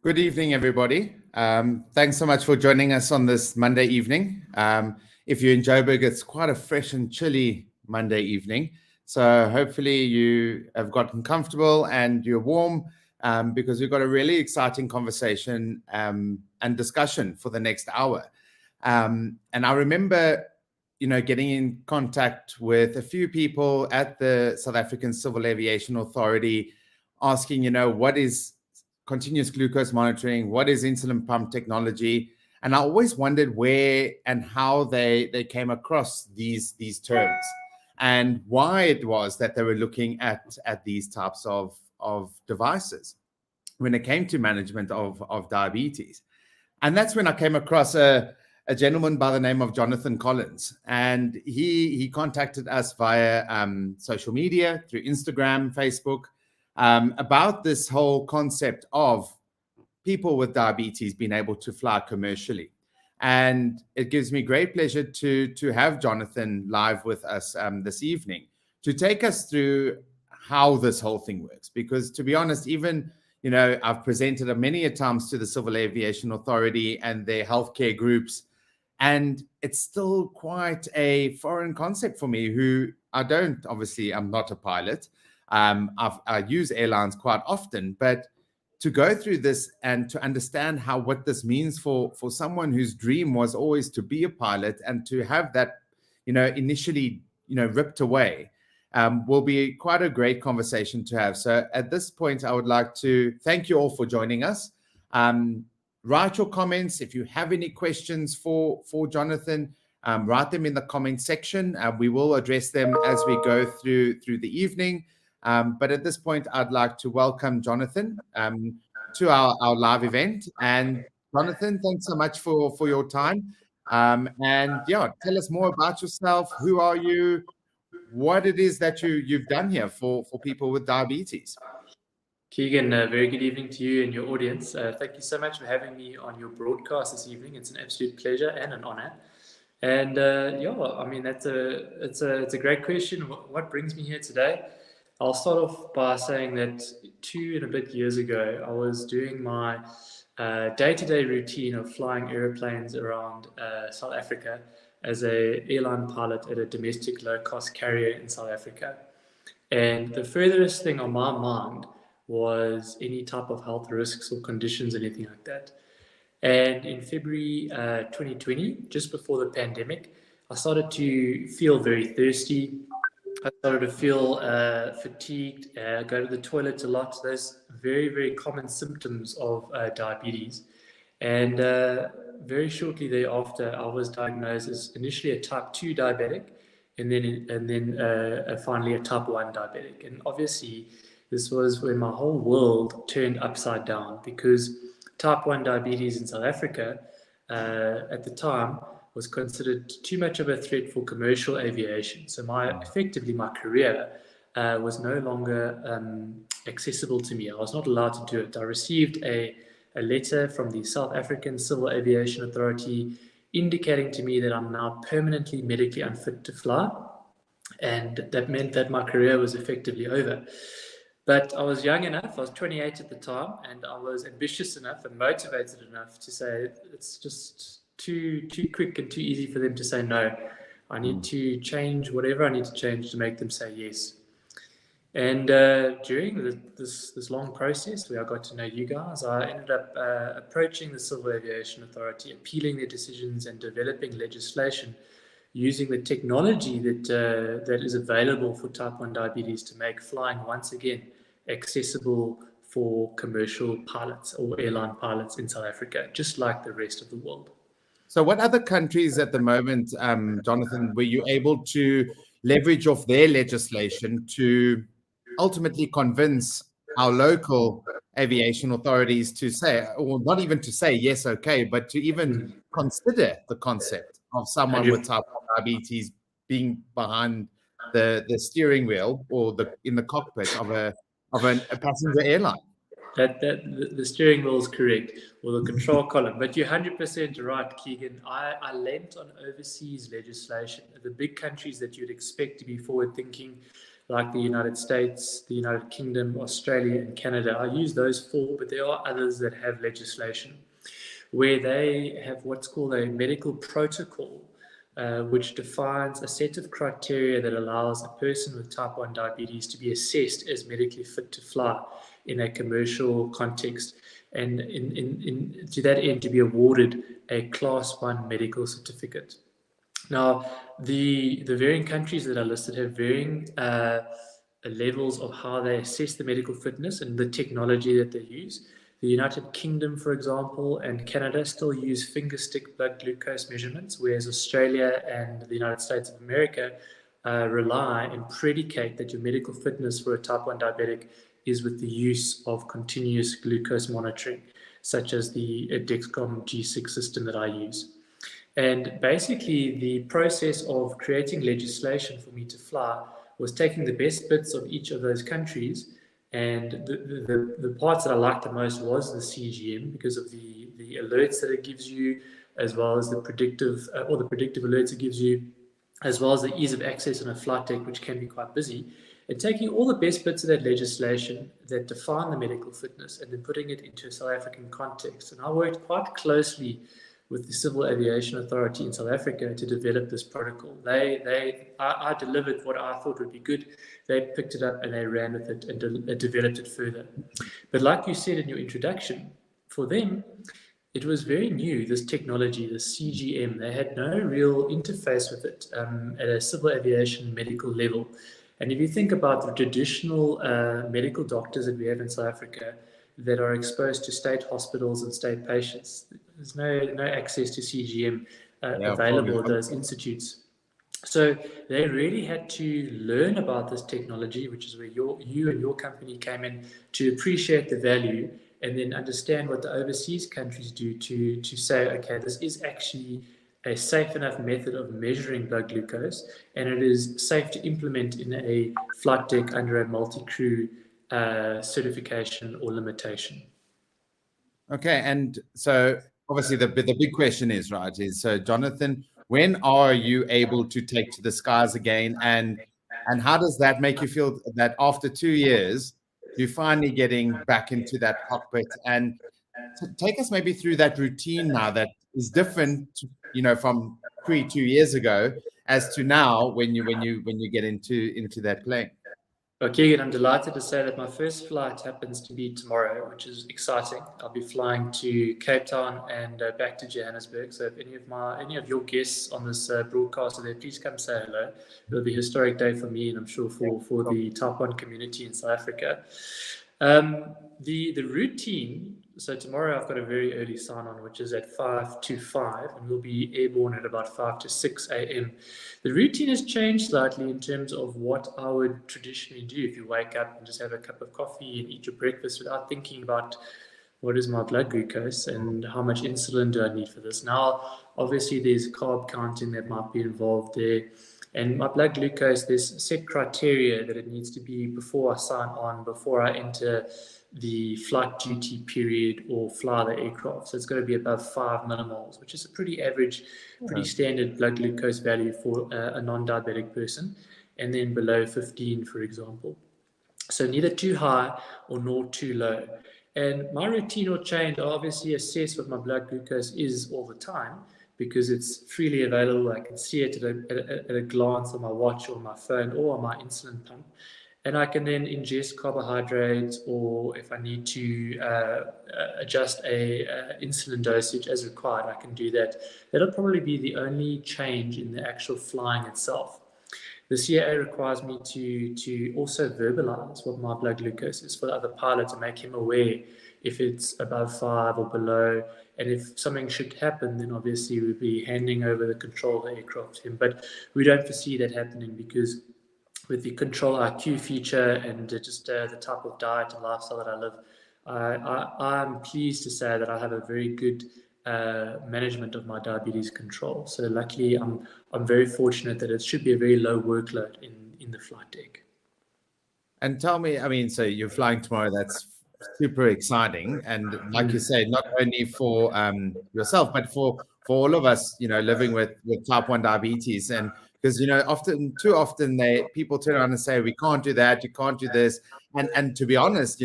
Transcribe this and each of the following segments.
Good evening, everybody. Thanks so much for joining us on this Monday evening. If you're in Joburg, it's quite a fresh and chilly Monday evening. So hopefully you have gotten comfortable and you're warm because we've got a really exciting conversation and discussion for the next hour. And I remember, getting in contact with a few people at the South African Civil Aviation Authority asking, what is continuous glucose monitoring, what is insulin pump technology, and I always wondered where and how they came across these terms and why it was that they were looking at these types of devices when it came to management of diabetes. And that's when I came across a gentleman by the name of Jonathan Collins, and he contacted us via social media through Instagram, Facebook, about this whole concept of people with diabetes being able to fly commercially. And it gives me great pleasure to have Jonathan live with us this evening to take us through how this whole thing works. Because to be honest, even, I've presented many a times to the Civil Aviation Authority and their healthcare groups, and it's still quite a foreign concept for me, who I'm not a pilot. I use airlines quite often, but to go through this and to understand what this means for someone whose dream was always to be a pilot and to have that, initially, ripped away, will be quite a great conversation to have. So at this point, I would like to thank you all for joining us. Write your comments. If you have any questions for Jonathan, write them in the comment section. We will address them as we go through the evening. But at this point, I'd like to welcome Jonathan to our live event. And Jonathan, thanks so much for your time. Tell us more about yourself. Who are you? What it is that you've done here for people with diabetes. Keegan, very good evening to you and your audience. Thank you so much for having me on your broadcast this evening. It's an absolute pleasure and an honor. And it's a great question. What brings me here today? I'll start off by saying that 2 and a bit years ago, I was doing my day-to-day routine of flying airplanes around South Africa as an airline pilot at a domestic low-cost carrier in South Africa. And the furthest thing on my mind was any type of health risks or conditions, anything like that. And in February 2020, just before the pandemic, I started to feel very thirsty. I started to feel fatigued, go to the toilet a lot. Those very, very common symptoms of diabetes. And very shortly thereafter, I was diagnosed as initially a type 2 diabetic, and then finally a type 1 diabetic. And obviously, this was when my whole world turned upside down, because type 1 diabetes in South Africa at the time was considered too much of a threat for commercial aviation. So effectively my career was no longer accessible to me. I was not allowed to do it. I received a letter from the South African Civil Aviation Authority indicating to me that I'm now permanently medically unfit to fly. And that meant that my career was effectively over. But I was young enough, I was 28 at the time, and I was ambitious enough and motivated enough to say it's just too quick and too easy for them to say no. I need to change whatever I need to change to make them say yes. And during this long process where I got to know you guys, I ended up approaching the Civil Aviation Authority, appealing their decisions and developing legislation using the technology that is available for type 1 diabetes to make flying once again accessible for commercial pilots or airline pilots in South Africa, just like the rest of the world. So what other countries at the moment, Jonathan, were you able to leverage off their legislation to ultimately convince our local aviation authorities to say, or not even to say yes, okay, but to even consider the concept of someone with type 1 diabetes being behind the steering wheel or in the cockpit of a passenger airline? The steering wheel is correct, or the control column. But you're 100% right, Keegan. I lent on overseas legislation. The big countries that you'd expect to be forward-thinking, like the United States, the United Kingdom, Australia, and Canada. I use those four, but there are others that have legislation where they have what's called a medical protocol, which defines a set of criteria that allows a person with type 1 diabetes to be assessed as medically fit to fly in a commercial context, and to that end to be awarded a Class 1 medical certificate. Now, the varying countries that are listed have varying levels of how they assess the medical fitness and the technology that they use. The United Kingdom, for example, and Canada still use finger stick blood glucose measurements, whereas Australia and the United States of America rely and predicate that your medical fitness for a type 1 diabetic is with the use of continuous glucose monitoring, such as the Dexcom G6 system that I use. And basically, the process of creating legislation for me to fly was taking the best bits of each of those countries. And the parts that I liked the most was the CGM, because of the alerts that it gives you, as well as the predictive alerts it gives you, as well as the ease of access on a flight deck, which can be quite busy. And taking all the best bits of that legislation that define the medical fitness and then putting it into a South African context. And I worked quite closely with the Civil Aviation Authority in South Africa to develop this protocol. I delivered what I thought would be good. They picked it up and they ran with it and developed it further. But like you said in your introduction, for them, it was very new, this technology, this CGM. They had no real interface with it at a civil aviation medical level. And if you think about the traditional medical doctors that we have in South Africa that are exposed to state hospitals and state patients, there's no access to CGM available at those institutes. So they really had to learn about this technology, which is where you and your company came in, to appreciate the value and then understand what the overseas countries do to say, okay, this is actually a safe enough method of measuring blood glucose, and it is safe to implement in a flight deck under a multi-crew certification or limitation. Okay, and so obviously the big question is, right, so Jonathan, when are you able to take to the skies again, and how does that make you feel that after 2 years you're finally getting back into that cockpit? And take us maybe through that routine now that is different, from 2 years ago as to now when you get into that plane. Okay, and I'm delighted to say that my first flight happens to be tomorrow, which is exciting. I'll be flying to Cape Town and back to Johannesburg. So if any of your guests on this broadcast are there, please come say hello. It'll be a historic day for me, and I'm sure for the Type 1 community in South Africa. The routine, so tomorrow I've got a very early sign-on, which is at 5 to 5, and we'll be airborne at about 5 to 6 a.m. The routine has changed slightly in terms of what I would traditionally do if you wake up and just have a cup of coffee and eat your breakfast without thinking about what is my blood glucose and how much insulin do I need for this. Now, obviously, there's carb counting that might be involved there. And my blood glucose, there's set criteria that it needs to be before I sign on, before I enter the flight duty period or fly the aircraft. So it's got to be above 5 millimoles, which is a pretty average, pretty standard blood glucose value for a non-diabetic person, and then below 15, for example. So neither too high or nor too low. And my routine will change. I obviously assess what my blood glucose is all the time, because it's freely available. I can see it at a glance on my watch or my phone or on my insulin pump. And I can then ingest carbohydrates, or if I need to adjust a insulin dosage as required, I can do that. That'll probably be the only change in the actual flying itself. The CAA requires me to also verbalize what my blood glucose is for the other pilot, to make him aware if it's above 5 or below. And if something should happen, then obviously we'd be handing over the control of the aircraft to him. But we don't foresee that happening, because with the Control IQ feature and just the type of diet and lifestyle that I live, I'm pleased to say that I have a very good management of my diabetes control. So luckily, I'm very fortunate that it should be a very low workload in the flight deck. And tell me, so you're flying tomorrow. That's super exciting. And like you say, not only for yourself, but for for all of us, living with type 1 diabetes. And because, too often people turn around and say, we can't do that, you can't do this. And to be honest,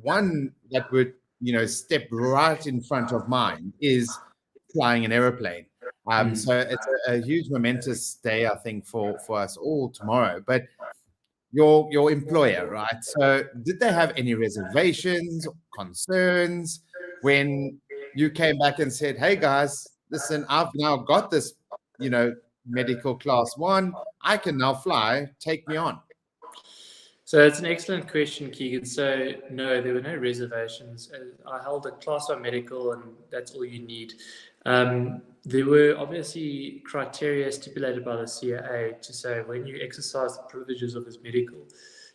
one that would, step right in front of mine is flying an aeroplane. So it's a huge momentous day, I think, for us all tomorrow. But your employer, right? So did they have any reservations, concerns when you came back and said, hey guys, listen, I've now got this, medical class 1, I can now fly, take me on? So it's an excellent question, Keegan. So no, there were no reservations. I held a class 1 medical, and that's all you need. There were obviously criteria stipulated by the CAA to say when you exercise the privileges of this medical,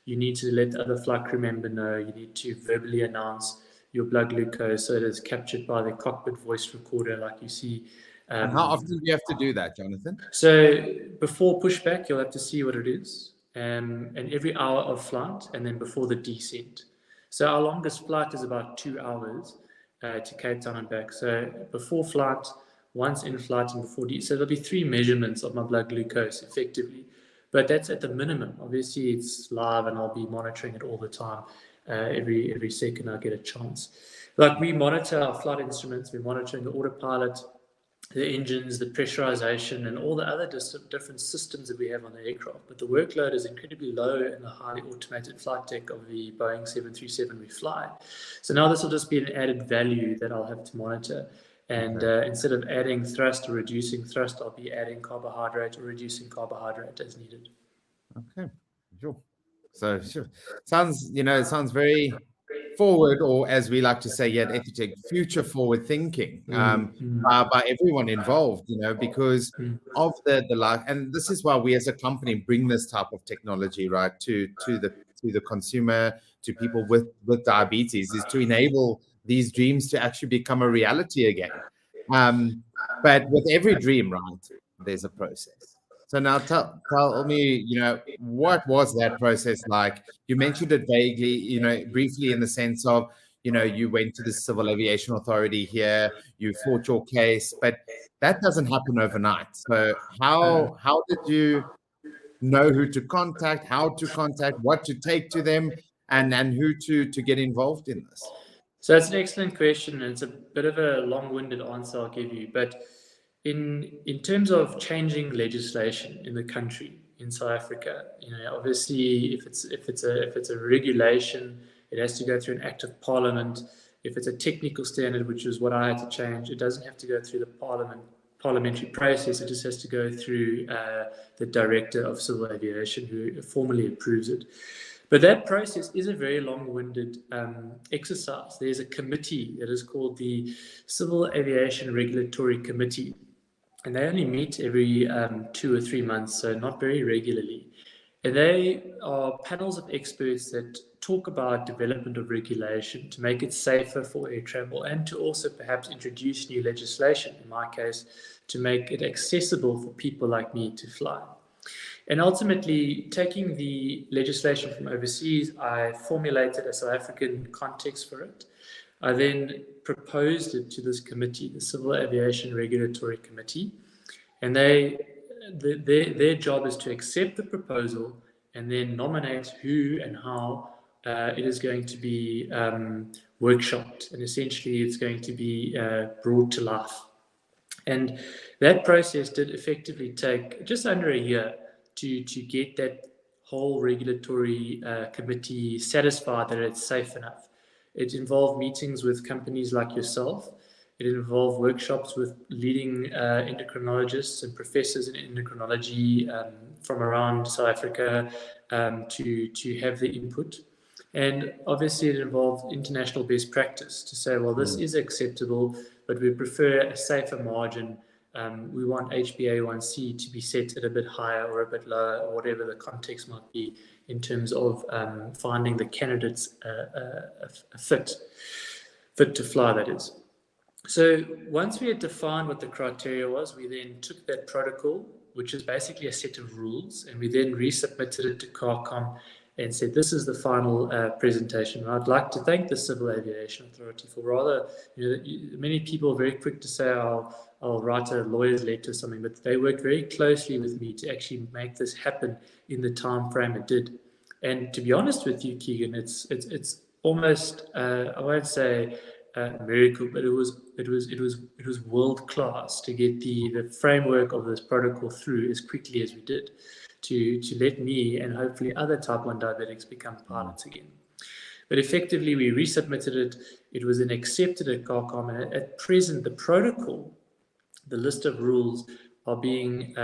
you need to let the other flight crew member know. You need to verbally announce your blood glucose so it is captured by the cockpit voice recorder, like you see. And how often do you have to do that, Jonathan? So before pushback, you'll have to see what it is, and every hour of flight, and then before the descent. So our longest flight is about 2 hours to Cape Town and back. So before flight, once in flight, and before so there'll be 3 measurements of my blood glucose effectively, but that's at the minimum. Obviously, it's live, and I'll be monitoring it all the time. Every second I get a chance. Like, we monitor our flight instruments, we're monitoring the autopilot, the engines, the pressurization, and all the other different systems that we have on the aircraft. But the workload is incredibly low in the highly automated flight deck of the Boeing 737 we fly. So now this will just be an added value that I'll have to monitor. And instead of adding thrust or reducing thrust, I'll be adding carbohydrate or reducing carbohydrate as needed. Okay, sure. So sure. Sounds very forward, or as we like to say here at Ethitech, future forward thinking by everyone involved, because of the life. And this is why we as a company bring this type of technology, right, to the consumer, to people with diabetes, is to enable these dreams to actually become a reality again. But with every dream, right, there's a process. So now tell me, what was that process like? You mentioned it vaguely, briefly, in the sense of, you went to the Civil Aviation Authority here, you fought your case, but that doesn't happen overnight. So how did you know who to contact, how to contact, what to take to them, and who to get involved in this? So that's an excellent question, and it's a bit of a long-winded answer I'll give you. But in terms of changing legislation in the country, in South Africa, obviously, if it's a regulation, it has to go through an act of parliament. If it's a technical standard, which is what I had to change, it doesn't have to go through the parliamentary process. It just has to go through the Director of Civil Aviation, who formally approves it. But that process is a very long-winded exercise. There's a committee that is called the Civil Aviation Regulatory Committee, and they only meet every 2 or 3 months, so not very regularly. And they are panels of experts that talk about development of regulation to make it safer for air travel, and to also perhaps introduce new legislation, in my case, to make it accessible for people like me to fly. And ultimately, taking the legislation from overseas, I formulated a South African context for it. I then proposed it to this committee, the Civil Aviation Regulatory Committee, and their job is to accept the proposal and then nominate who and how it is going to be workshopped, and essentially it's going to be brought to life. And that process did effectively take just under a year to get that whole regulatory committee satisfied that it's safe enough. It involved meetings with companies like yourself. It involved workshops with leading endocrinologists and professors in endocrinology from around South Africa to have the input. And obviously it involved international best practice to say, well, this is acceptable, but we prefer a safer margin. We want HbA1c to be set at a bit higher or a bit lower, or whatever the context might be, in terms of finding the candidates fit to fly, that is. So once we had defined what the criteria was, we then took that protocol, which is basically a set of rules, and we then resubmitted it to CARCOM, and said, this is the final presentation. And I'd like to thank the Civil Aviation Authority for rather, many people are very quick to say, I'll write a lawyer's letter or something, but they worked very closely with me to actually make this happen in the time frame it did. And to be honest with you, Keegan, it's almost I won't say a miracle, but it was world class to get the framework of this protocol through as quickly as we did, to let me and hopefully other type 1 diabetics become pilots again. But effectively, we resubmitted it. It was then accepted at CARCOM, and at present, the protocol, the list of rules, are being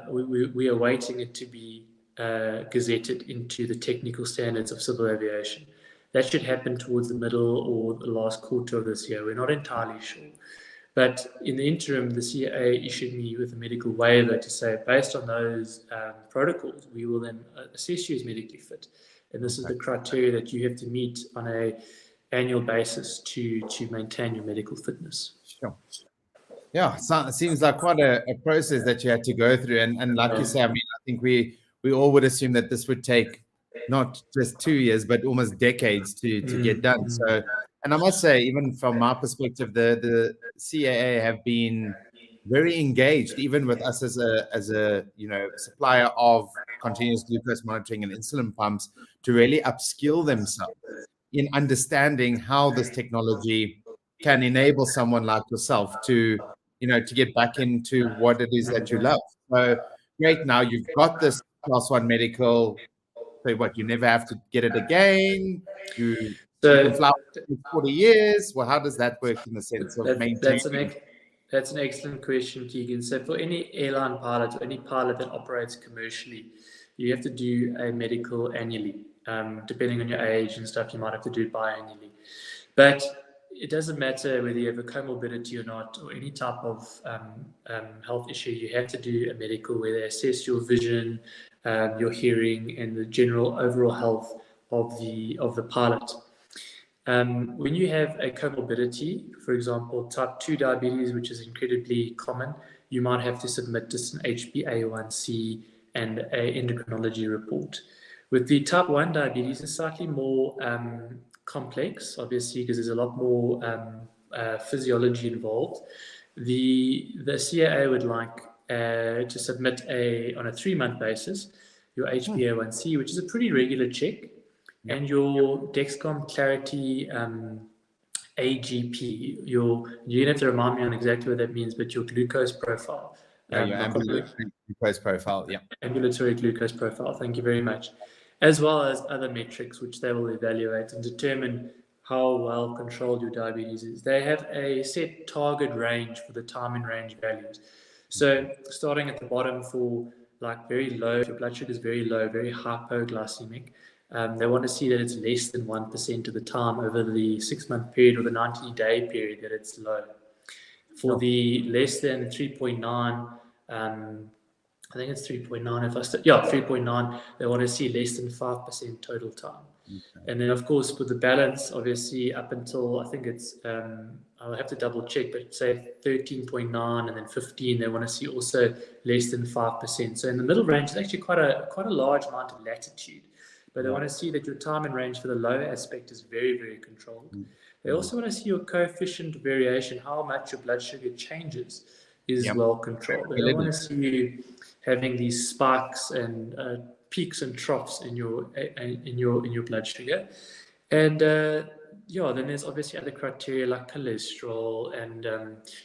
we are waiting it to be gazetted into the technical standards of civil aviation. That should happen towards the middle or the last quarter of this year. We're not entirely sure. But in the interim, the CAA issued me with a medical waiver to say, based on those protocols, we will then assess you as medically fit. And this is the criteria that you have to meet on an annual basis to maintain your medical fitness. Sure. Yeah, so it seems like quite a process that you had to go through. And like you say, I mean, I think we all would assume that this would take not just 2 years, but almost decades to get done. So, and I must say, even from my perspective, the CAA have been very engaged, even with us as a supplier of continuous glucose monitoring and insulin pumps, to really upskill themselves in understanding how this technology can enable someone like yourself to get back into what it is that you love. So great, now you've got this class 1 medical. So what, you never have to get it again? You can fly for 40 years? Well, how does that work in the sense of maintaining? That's an excellent question, Keegan. So for any airline pilot or any pilot that operates commercially, you have to do a medical annually. Depending on your age and stuff, you might have to do it biannually. But it doesn't matter whether you have a comorbidity or not, or any type of health issue. You have to do a medical where they assess your vision, your hearing, and the general overall health of the pilot. When you have a comorbidity, for example, type 2 diabetes, which is incredibly common, you might have to submit just an HbA1c and an endocrinology report. With the type 1 diabetes, it's slightly more complex, obviously, because there's a lot more physiology involved. The CAA would like to submit on a 3-month basis your HbA1c, which is a pretty regular check, and your Dexcom Clarity AGP. You're gonna have to remind me on exactly what that means, but your glucose profile. Your ambulatory glucose profile. Yeah. Ambulatory glucose profile. Thank you very much. As well as other metrics which they will evaluate and determine how well controlled your diabetes is. They have a set target range for the time and range values. So starting at the bottom for like very low, if your blood sugar is very low, very hypoglycemic, they want to see that it's less than 1% of the time over the 6-month period or the 90-day period that it's low. For the less than 3.9, I think it's 3.9. 3.9. They want to see less than 5% total time. Okay. And then, of course, for the balance, obviously, up until I think it's, I'll have to double check, but say 13.9 and then 15, they want to see also less than 5%. So in the middle range is actually quite a large amount of latitude. But they want to see that your time and range for the low aspect is very, very controlled. They also want to see your coefficient variation, how much your blood sugar changes is well controlled. They don't want to see you having these spikes and peaks and troughs in your blood sugar. And then there's obviously other criteria like cholesterol and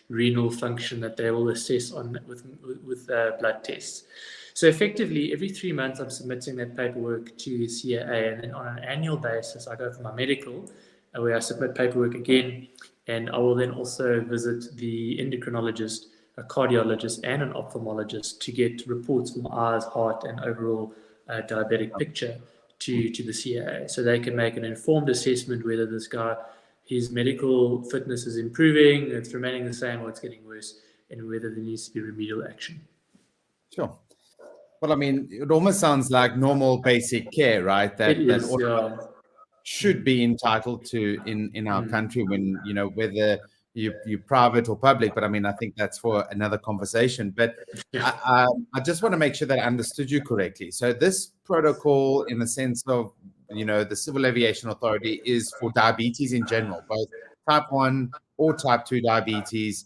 renal function that they will assess with blood tests. So effectively, every 3 months, I'm submitting that paperwork to the CAA, and then on an annual basis, I go for my medical, where I submit paperwork again, and I will then also visit the endocrinologist, a cardiologist, and an ophthalmologist to get reports from eyes, heart, and overall diabetic picture to the CAA, so they can make an informed assessment whether this guy, his medical fitness is improving, it's remaining the same, or it's getting worse, and whether there needs to be remedial action. Sure. Well, I mean, it almost sounds like normal basic care, right? That all should be entitled to in our country, when whether you're private or public. But I mean, I think that's for another conversation. But I just want to make sure that I understood you correctly. So this protocol, in the sense of the Civil Aviation Authority is for diabetes in general, both type 1 or type 2 diabetes.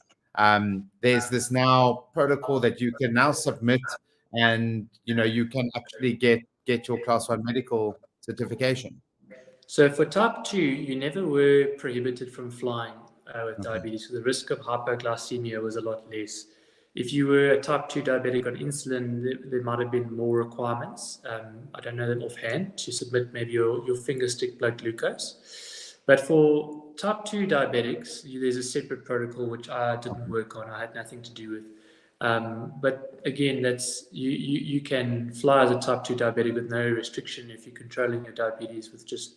There's this now protocol that you can now submit, and you can actually get your class 1 medical certification. So for type 2, you never were prohibited from flying with Okay. diabetes. So the risk of hypoglycemia was a lot less. If you were a type 2 diabetic on insulin, there might have been more requirements. I don't know them offhand, to submit maybe your finger stick blood glucose. But for type 2 diabetics, there's a separate protocol which I didn't work on. I had nothing to do with. But again, that's you can fly as a type 2 diabetic with no restriction if you're controlling your diabetes with just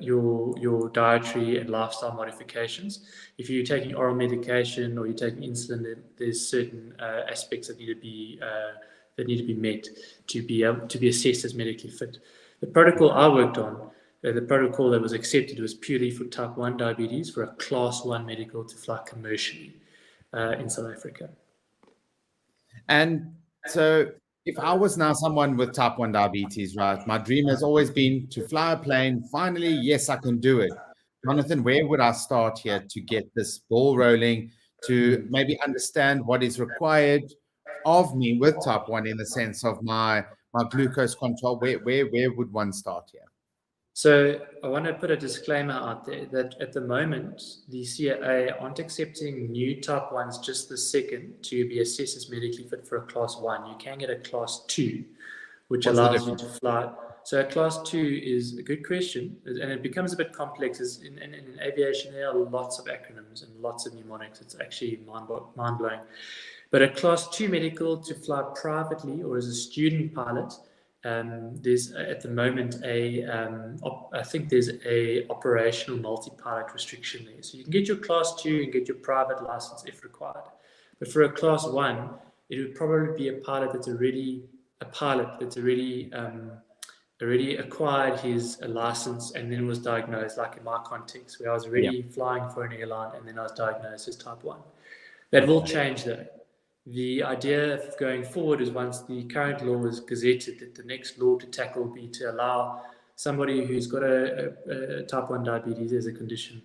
your dietary and lifestyle modifications. If you're taking oral medication or you're taking insulin, there's certain aspects that need to be met to be able to be assessed as medically fit. The protocol I worked on, the protocol that was accepted, was purely for type 1 diabetes for a class 1 medical to fly commercially in South Africa. And so if I was now someone with type 1 diabetes, right, my dream has always been to fly a plane. Finally, yes, I can do it. Jonathan, where would I start here to get this ball rolling, to maybe understand what is required of me with type 1 in the sense of my glucose control? Where would one start here? So I want to put a disclaimer out there that at the moment, the CAA aren't accepting new type 1s just this second to be assessed as medically fit for a class 1. You can get a class 2, which allows you to fly. So a class 2 is a good question, and it becomes a bit complex. In aviation, there are lots of acronyms and lots of mnemonics. It's actually mind-blowing. But a class 2 medical to fly privately or as a student pilot, there's at the moment I think there's a operational multi-pilot restriction there. So you can get your class 2 and get your private license if required. But for a class 1, it would probably be a pilot that's already acquired his license and then was diagnosed, like in my context, where I was already flying for an airline and then I was diagnosed as type 1. That will change though. The idea of going forward is, once the current law is gazetted, that the next law to tackle will be to allow somebody who's got a type 1 diabetes as a condition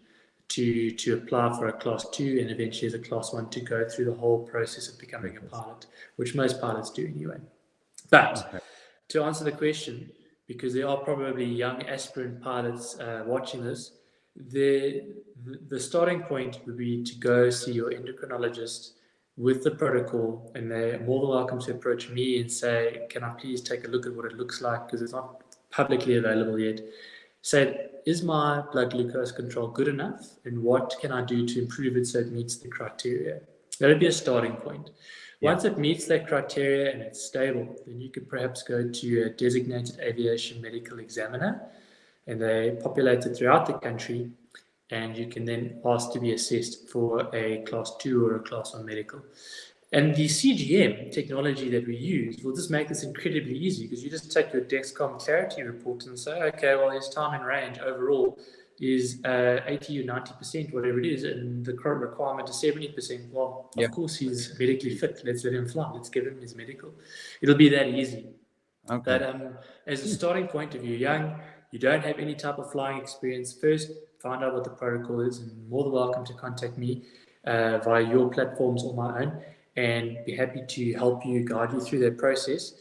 to apply for a class 2 and eventually as a class 1 to go through the whole process of becoming a pilot, which most pilots do anyway. But to answer the question, because there are probably young aspirant pilots watching this, the starting point would be to go see your endocrinologist with the protocol, and they're more than welcome to approach me and say, can I please take a look at what it looks like, because it's not publicly available yet. Say, is my blood glucose control good enough, and what can I do to improve it so it meets the criteria? That would be a starting point. Once it meets that criteria and it's stable, then you could perhaps go to a designated aviation medical examiner, and they populate it throughout the country, and you can then ask to be assessed for a class 2 or a class 1 medical. And the CGM technology that we use will just make this incredibly easy, because you just take your Dexcom clarity report and say, okay, well, his time in range overall is 80 or 90%, whatever it is, and the current requirement is 70%. Well, of course, he's medically fit. Let's let him fly. Let's give him his medical. It'll be that easy. But as a starting point, if you're young, you don't have any type of flying experience, first find out what the protocol is, and more than welcome to contact me via your platforms or my own, and be happy to help you, guide you through that process,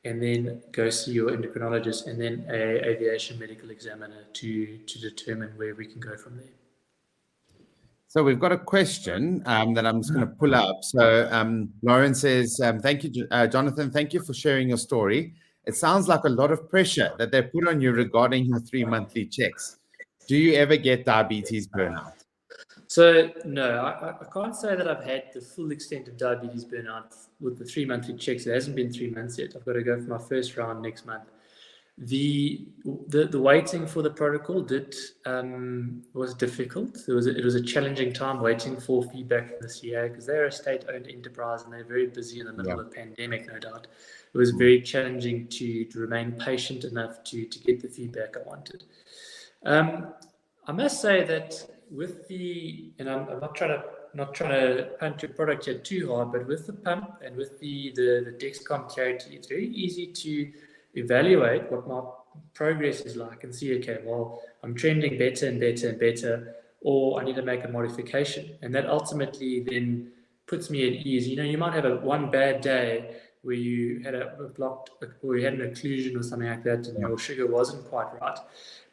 and then go see your endocrinologist and then an aviation medical examiner to determine where we can go from there. So we've got a question that I'm just going to pull up. So Lauren says, thank you, Jonathan, thank you for sharing your story. It sounds like a lot of pressure that they put on you regarding your 3 monthly checks. Do you ever get diabetes burnout? So no, I can't say that I've had the full extent of diabetes burnout with the 3 monthly checks. It hasn't been 3 months yet. I've got to go for my first round next month. The waiting for the protocol was difficult. It was a challenging time waiting for feedback from the CA, because they're a state-owned enterprise and they're very busy in the middle of a pandemic, no doubt. It was very challenging to remain patient enough to get the feedback I wanted. I must say that and I'm not trying to not trying to punch your product here too hard, but with the pump and with the Dexcom Clarity, it's very easy to evaluate what my progress is like and see, okay, well, I'm trending better and better and better, or I need to make a modification. And that ultimately then puts me at ease. You might have one bad day where you had a blocked, or you had an occlusion or something like that, and your sugar wasn't quite right.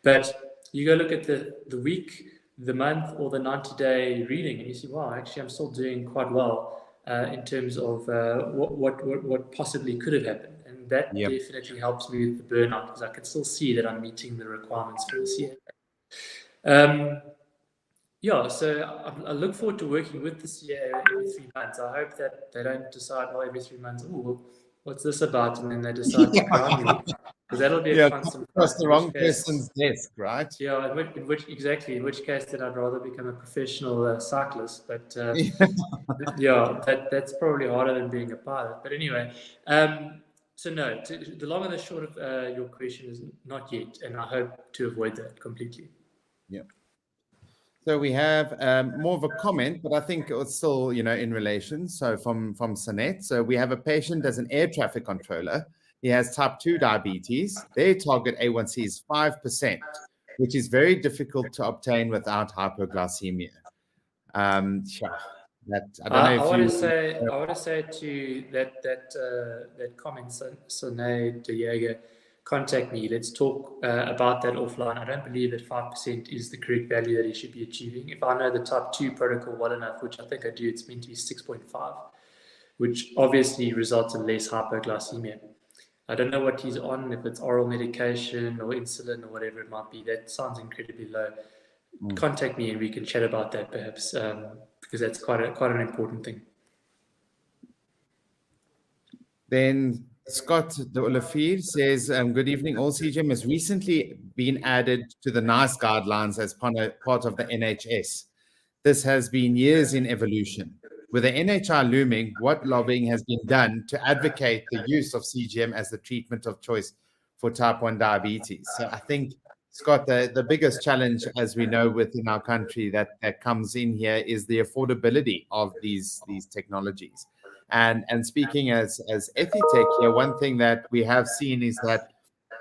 But you go look at the week, the month, or the 90-day reading, and you see, wow, actually, I'm still doing quite well in terms of what possibly could have happened. And that Yep. definitely helps me with the burnout, because I can still see that I'm meeting the requirements for the CA. Yeah, so I look forward to working with the CA every 3 months. I hope that they don't decide, well, every 3 months, oh, what's this about? And then they decide to ground me, because that'll be a constant Across fight. the In which wrong case, person's desk, right? yeah, in which case, then I'd rather become a professional cyclist. But yeah, that's probably harder than being a pilot. But anyway, so no, the long and the short of your question is not yet, and I hope to avoid that completely. Yeah. So we have more of a comment, but I think it's still, in relation. So from Sanet. So we have a patient as an air traffic controller. He has type 2 diabetes. Their target A1C is 5%, which is very difficult to obtain without hypoglycemia. Yeah, I don't know I if want to you. say, to that comment, Sine Diego, contact me. Let's talk about that offline. I don't believe that 5% is the correct value that he should be achieving. If I know the type 2 protocol well enough, which I think I do, it's meant to be 6.5, which obviously results in less hypoglycemia. I don't know what he's on, if it's oral medication or insulin or whatever it might be. That sounds incredibly low. Contact me and we can chat about that perhaps, because that's quite an important thing. Then Scott de Olivier says, good evening. All CGM has recently been added to the NICE guidelines as part of the NHS. This has been years in evolution. With the NHI looming, what lobbying has been done to advocate the use of CGM as the treatment of choice for type 1 diabetes? So I think, Scott, the biggest challenge, as we know, within our country that comes in here is the affordability of these technologies. And speaking as Ethitech here, one thing that we have seen is that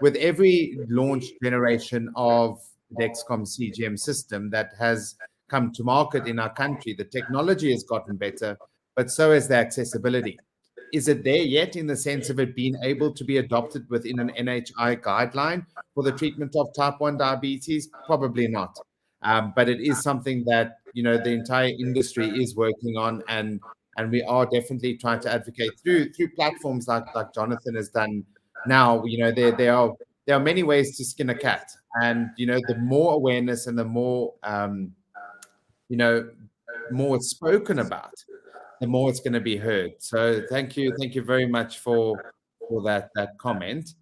with every launch generation of Dexcom CGM system that has come to market in our country, the technology has gotten better, but so has the accessibility. Is it there yet in the sense of it being able to be adopted within an NHI guideline for the treatment of type 1 diabetes? Probably not. But it is something that, the entire industry is working on, and we are definitely trying to advocate through platforms like Jonathan has done now. There are many ways to skin a cat, and the more awareness and the more more it's spoken about, the more it's going to be heard. So thank you very much for that comment.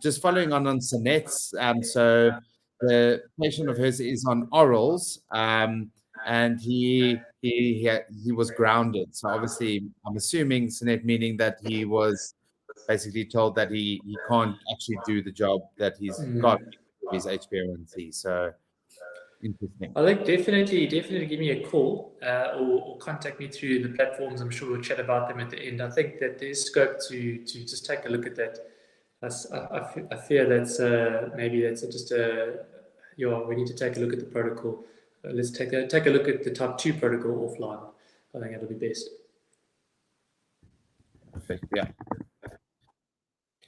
Just following on Sanet's, so the patient of hers is on orals, and he was grounded. So obviously, I'm assuming, Sanet, meaning that he was basically told that he can't actually do the job that he's got with his HbA1c. So interesting. I think definitely give me a call, or contact me through the platforms. I'm sure we'll chat about them at the end. I think that there's scope to just take a look at that. I fear that's maybe that's just we need to take a look at the protocol. Let's take a look at the type 2 protocol offline. I think that'll be best. Perfect. Yeah.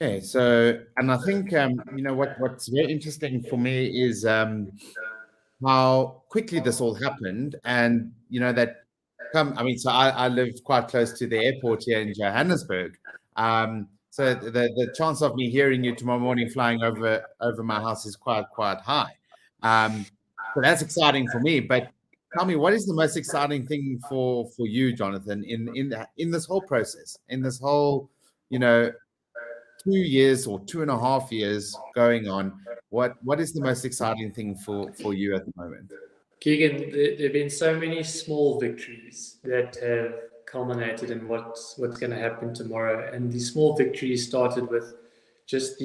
Okay. So, and I think what's very interesting for me is how quickly this all happened, and that so I live quite close to the airport here in Johannesburg. So the chance of me hearing you tomorrow morning flying over my house is quite high. So that's exciting for me. But tell me, what is the most exciting thing for you, Jonathan, in this whole process, in this whole 2 years or 2.5 years going on? What is the most exciting thing for you at the moment? Keegan, there have been so many small victories that have culminated in what's going to happen tomorrow. And these small victories started with just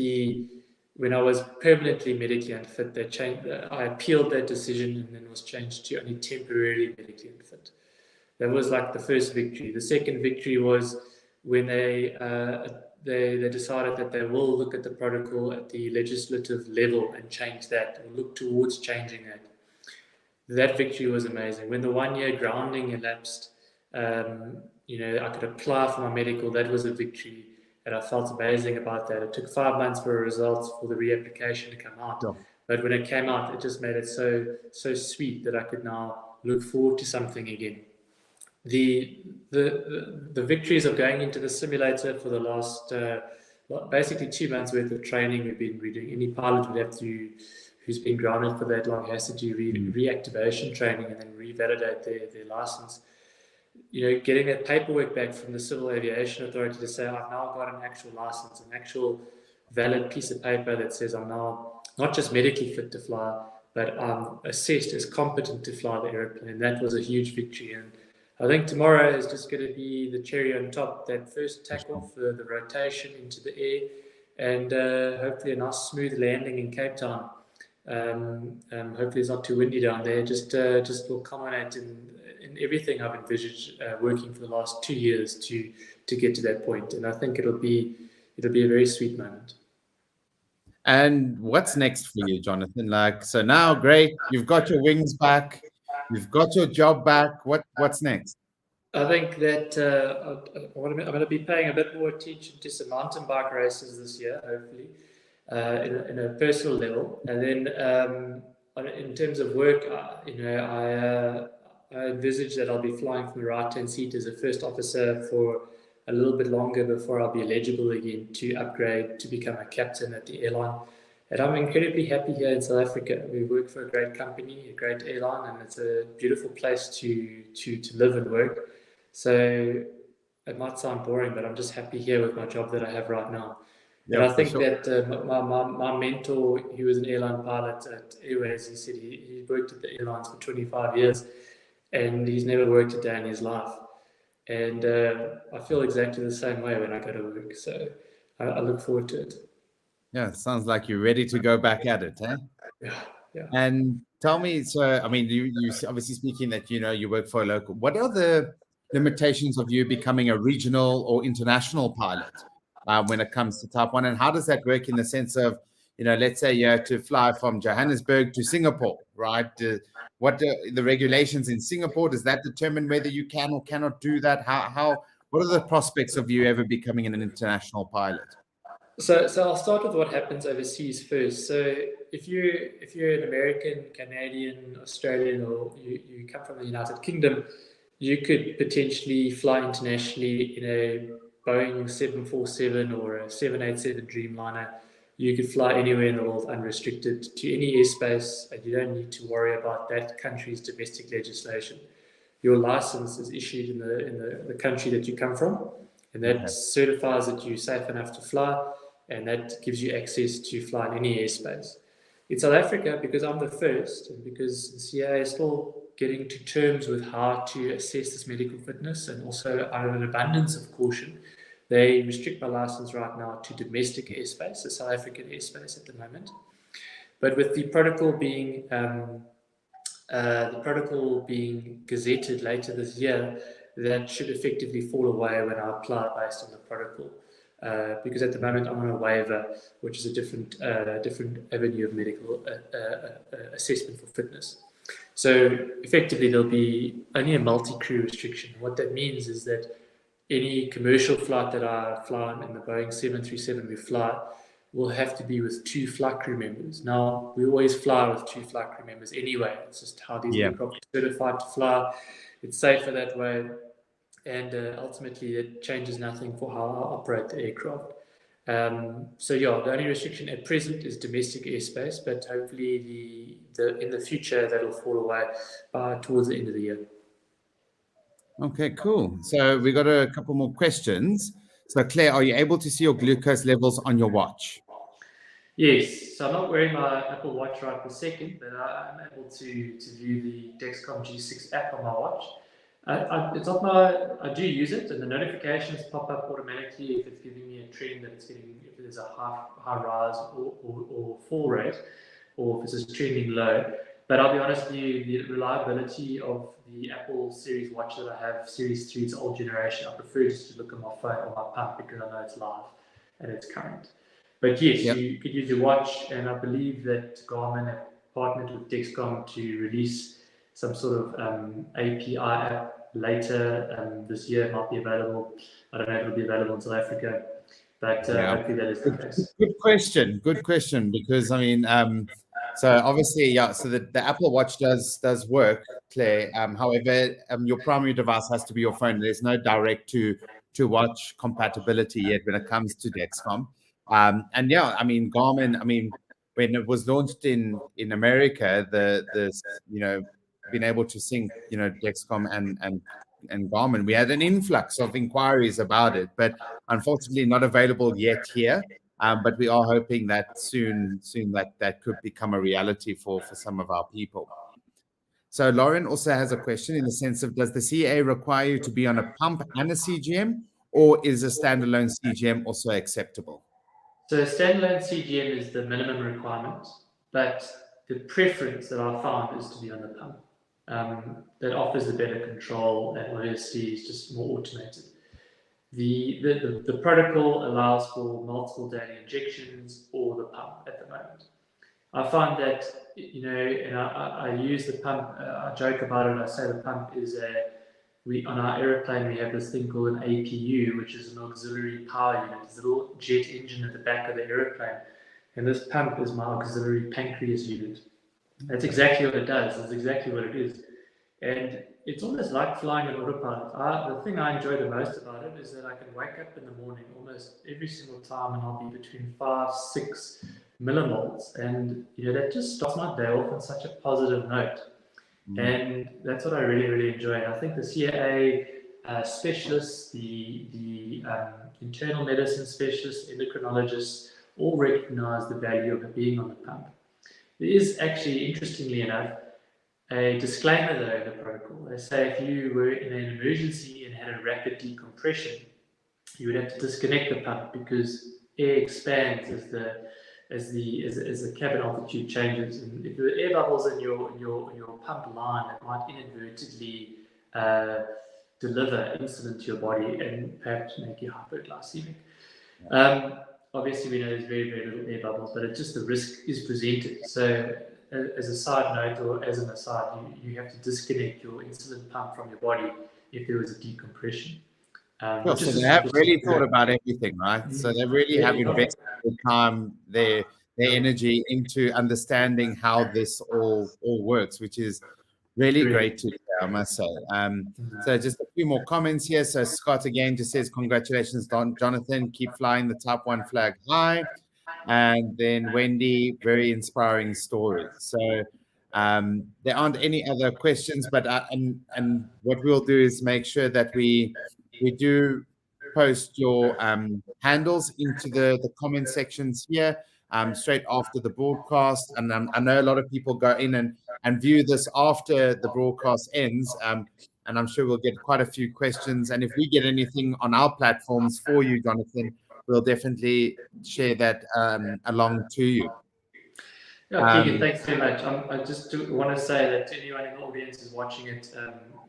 when I was permanently medically unfit, they changed. I appealed that decision, and then was changed to only temporarily medically unfit. That was like the first victory. The second victory was when they decided that they will look at the protocol at the legislative level and change that, or look towards changing that. That victory was amazing. When the 1 year grounding elapsed, I could apply for my medical. That was a victory, and I felt amazing about that. It took 5 months for a result for the reapplication to come out, but when it came out, it just made it so sweet that I could now look forward to something again. The victories of going into the simulator for the last basically 2 months worth of training we've been doing. Any pilot would have to, who's been grounded for that long, has to do reactivation training and then revalidate their license. Getting that paperwork back from the Civil Aviation Authority to say, I've now got an actual license, an actual valid piece of paper that says I'm now not just medically fit to fly, but I'm assessed as competent to fly the airplane. And that was a huge victory. And I think tomorrow is just going to be the cherry on top, that first takeoff, the rotation into the air, and hopefully a nice smooth landing in Cape Town. Hopefully it's not too windy down there. Just will culminate in everything I've envisaged working for the last 2 years to get to that point. And I think it'll be a very sweet moment. And what's next for you, Jonathan? So now, great, you've got your wings back, you've got your job back. What's next? I think that I'm going to be paying a bit more attention to some mountain bike races this year, hopefully, in a personal level. And then in terms of work, I envisage that I'll be flying from the right-hand seat as a first officer for a little bit longer before I'll be eligible again to upgrade to become a captain at the airline. And I'm incredibly happy here in South Africa. We work for a great company, a great airline, and it's a beautiful place to live and work. So it might sound boring, but I'm just happy here with my job that I have right now. And I think that my mentor, he was an airline pilot at Airways. He said he worked at the airlines for 25 years and he's never worked a day in his life. And I feel exactly the same way when I go to work. So I look forward to it. Yeah, it sounds like you're ready to go back at it, eh? Yeah. And tell me, so, I mean, you obviously speaking that, you work for a local. What are the limitations of you becoming a regional or international pilot when it comes to Type 1? And how does that work in the sense of, let's say you have to fly from Johannesburg to Singapore, right? What the regulations in Singapore, does that determine whether you can or cannot do that? What are the prospects of you ever becoming an international pilot? So I'll start with what happens overseas first. So if you're an American, Canadian, Australian, or you come from the United Kingdom, you could potentially fly internationally in a Boeing 747 or a 787 Dreamliner. You could fly anywhere in the world unrestricted to any airspace, and you don't need to worry about that country's domestic legislation. Your license is issued in the country that you come from, and that certifies that you're safe enough to fly, and that gives you access to fly in any airspace. In South Africa, because I'm the first, and because the CAA is still getting to terms with how to assess this medical fitness, and also out of an abundance of caution, they restrict my license right now to domestic airspace, the South African airspace at the moment. But with the protocol being gazetted later this year, that should effectively fall away when I apply based on the protocol. Because at the moment I'm on a waiver, which is a different avenue of medical assessment for fitness. So effectively there'll be only a multi-crew restriction. What that means is that any commercial flight that I fly on in the Boeing 737 we fly will have to be with 2 flight crew members. Now, we always fly with 2 flight crew members anyway. It's just how these aircraft are certified to fly. It's safer that way. And ultimately, it changes nothing for how I operate the aircraft. The only restriction at present is domestic airspace, but hopefully in the future, that'll fall away towards the end of the year. Okay, cool. So we got a couple more questions. So Claire, are you able to see your glucose levels on your watch? Yes. So I'm not wearing my Apple Watch right this second, but I'm able to view the Dexcom G6 app on my watch. I do use it, and the notifications pop up automatically if it's giving me a trend that it's getting, if there's a high rise or fall rate, or if it's just trending low. But I'll be honest with you, the reliability of the Apple Series Watch that I have, Series 3, it's an old generation. I prefer just to look at my phone or my pump because I know it's live and it's current. But yes, Yep. you could use your watch, and I believe that Garmin have partnered with Dexcom to release some sort of API app later this year. It might be available. I don't know if it'll be available in South Africa, but hopefully that is the case. Good question, because I mean, so obviously, yeah, so the Apple Watch does work, Claire. However, your primary device has to be your phone. There's no direct to watch compatibility yet when it comes to Dexcom. And yeah, I mean, Garmin, I mean, when it was launched in America, the being able to sync, Dexcom and Garmin, we had an influx of inquiries about it, but unfortunately not available yet here. But we are hoping that soon that could become a reality for some of our people. So Lauren also has a question in the sense of, does the CA require you to be on a pump and a CGM, or is a standalone CGM also acceptable? So standalone CGM is the minimum requirement, but the preference that I found is to be on the pump. That offers the better control and obviously is just more automated. The protocol allows for multiple daily injections or the pump at the moment. I find that, and I use the pump, I joke about it, I say the pump is on our aeroplane, we have this thing called an APU, which is an auxiliary power unit. It's a little jet engine at the back of the aeroplane. And this pump is my auxiliary pancreas unit. That's exactly what it does. That's exactly what it is. And it's almost like flying an autopilot. The thing I enjoy the most about it is that I can wake up in the morning almost every single time and I'll be between 5-6 millimoles. And that just starts my day off on such a positive note. And that's what I really, really enjoy. And I think the CAA specialists, the internal medicine specialists, endocrinologists, all recognize the value of being on the pump. There is actually, interestingly enough, a disclaimer though in the protocol. They say if you were in an emergency and had a rapid decompression, you would have to disconnect the pump because air expands as the cabin altitude changes, and if there are air bubbles in your pump line, it might inadvertently deliver insulin to your body and perhaps make you hypoglycemic. Obviously, we know there's very, very little air bubbles, but it's just the risk is presented. So, as a side note or as an aside, you have to disconnect your insulin pump from your body if there was a decompression. So they have really thought about everything, right? So they really have invested their time, their energy into understanding how this all works, which is really great to hear, I must say. So just a few more comments here. So Scott again just says, congratulations, Jonathan. Keep flying the Type 1 flag high. And then Wendy, very inspiring story. So there aren't any other questions, but and what we'll do is make sure that we do post your handles into the comment sections here straight after the broadcast. And I know a lot of people go in and view this after the broadcast ends. And I'm sure we'll get quite a few questions. And if we get anything on our platforms for you, Jonathan, we'll definitely share that along to you. Yeah, Keegan, thanks very much. I just want to say that to anyone in the audience who's watching it,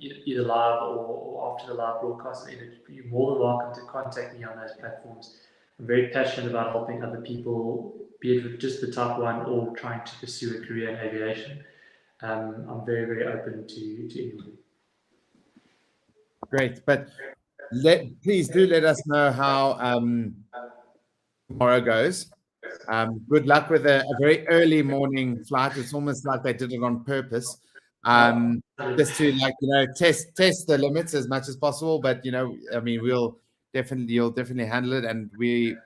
either live or after the live broadcast, you're more than welcome to contact me on those platforms. I'm very passionate about helping other people, be it with just the Type 1 or trying to pursue a career in aviation. I'm very, very open to anyone. Great, but please do let us know how tomorrow goes. Good luck with a very early morning flight. It's almost like they did it on purpose, just to test the limits as much as possible. But I mean, you'll definitely handle it, and we're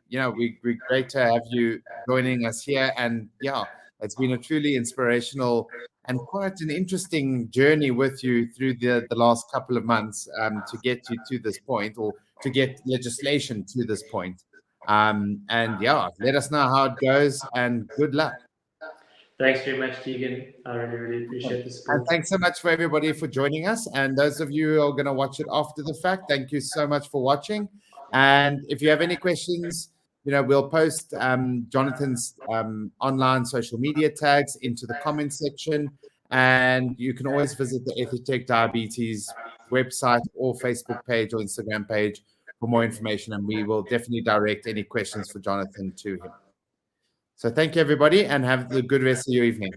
great to have you joining us here. And yeah, it's been a truly inspirational and quite an interesting journey with you through the last couple of months to get you to this point, or to get legislation to this point. And yeah, let us know how it goes, and good luck. Thanks very much, Keegan. I really, really appreciate the support. And thanks so much for everybody for joining us. And those of you who are going to watch it after the fact, thank you so much for watching. And if you have any questions, we'll post Jonathan's online social media tags into the comment section. And you can always visit the EthiTech Diabetes website or Facebook page or Instagram page for more information, and we will definitely direct any questions for Jonathan to him. So thank you, everybody, and have the good rest of your evening.